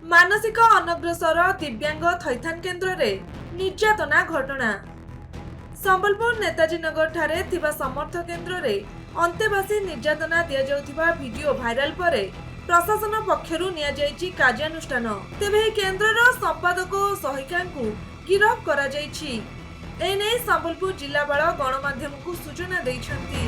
मानसिक अनग्रसर दिव्यांग थैथान केन्द्र रे निर्यातना घटना। संबलपुर नेताजी नगर ठारे थिबा समर्थ केन्द्र रे अंतेवासी निर्यातना दिया जाउथिबा वीडियो भाइराल परे प्रशासन पक्षरु निया जाइछि कार्यानुष्ठान। तेबे केन्द्रर संपादक ओ सहायिकांकु गिरफ करा जाइछि। एने संबलपुर जिल्लापाल गणमाध्यमकु सूचना दैछन्ति।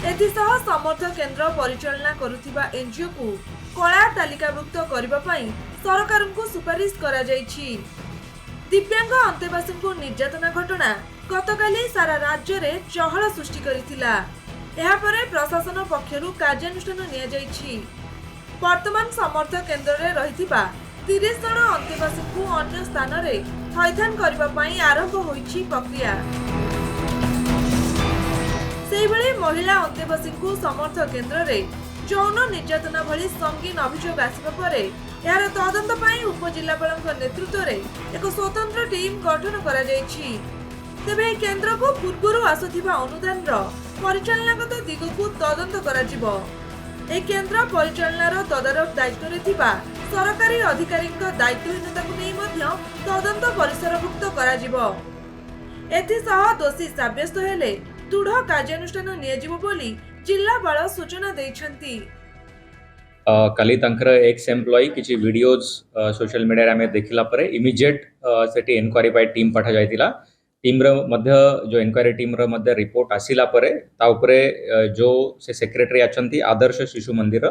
एथिसह समर्थ केन्द्र परिचालना करुथिबा एनजीओ को कला तालिकाभुक्त करबा पई सरकारଙ୍କୁ सुपारिश करा जाइछि। दिव्यांग अंतेवासी को निर्यातना घटना गतकाली सारा राज्य रे चहल सृष्टि करिथिला। एहा परे प्रशासन पक्षरु कार्यानुष्ठान निया जाइछि। वर्तमान समर्थ केन्द्र रे रहिथिबा 30 जन अंतेवासी को अन्य स्थान रे थैथान करबा पई आरंभ होइछि प्रक्रिया। सेहिभଳି महिला अंतेवासी को समर्थ केन्द्र रे यौन निर्यातना भली संगीन अभियोग आसिबा परे यार तदंत पई उपजिल्लापालक नेतृत्व रे एक स्वतंत्र टीम गठन करा जाइछि। तेबे केन्द्र को पूर्वरु आसुथिबा अनुदान रो परिचालनागत दिग को तदंत करा जिवो। ए केन्द्र परिचालनार तदारख दायित्व रे थिबा सरकारी अधिकारीक दायित्वहीनता को नै मध्य तदंत परिसरभुक्त करा जिवो। एथिसह दोषी साब्यस्त हेले दृढ़ कार्यानुष्ठान नियाजिवो बोली जिल्लापाल सूचना दैछन्ति। काली तंकर एक्स एम्प्लॉई किछि वीडियोज सोशल मीडिया रे हमें देखिला परे इमीडिएट सेठी इनक्वायरी पाई टीम पठा जायतिला। टीम रो मध्य जो इनक्वायरी टीम रो मध्य रिपोर्ट आसिला परे ता उपरे जो से सेक्रेटरी अछंती आदर्श शिशु मंदिर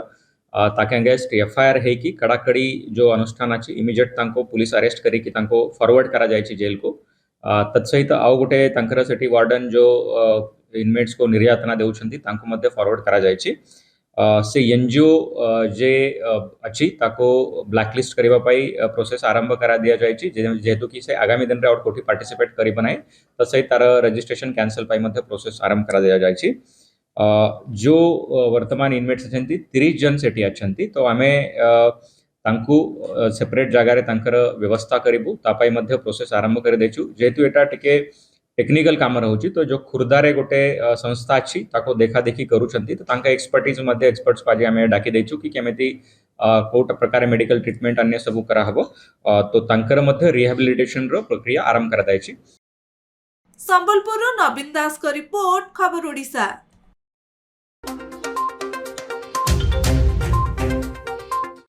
ताके अगेंस्ट एफआईआर हे की कड़ाकड़ी जो अनुष्ठान अछि इमीडिएट तांको पुलिस अरेस्ट करी की तांको फॉरवर्ड करा जायछि जेल को। तत्सहित आउ गोटे तांकर सेठी वार्डन जो इनमेट्स को निर्यातना देउछंती तांको मध्य फॉरवर्ड करा जायछि। से एनजीओ जे अच्छी ताको ब्लैकलिस्ट करबा पाई प्रोसेस आरंभ करा दिया जायछि जेहेतु कि से आगामी दिन रे और कोठी पार्टिसिपेट करि बनाए तसै तार रजिस्ट्रेशन कैंसल पाई मध्ये प्रोसेस आरंभ करा दिया जायछि। जो वर्तमान इनमेट्स अछंती 30 जन सेठी अछंती तो आमे तांकु सेपरेट जगह रे तांकर व्यवस्था करिबु तापाई मध्ये प्रोसेस आरंभ कर देछु। जेहेतु एटा टिके टेक्निकल काम रहउची तो जो खुर्दारे गोटे संस्था अछि ताको देखा देखी करूछंती तो तांका एक्सपर्टीज मध्ये एक्सपर्ट्स पाजी हमें डाकी देछु कि केमेती कोट प्रकार मेडिकल ट्रीटमेंट अन्य सब करा हबो तो तांकर मध्ये रिहैबिलिटेशन रो प्रक्रिया आरंभ करा दाइछि। संबलपुर नवीन दास को रिपोर्ट खबर ओडिशा।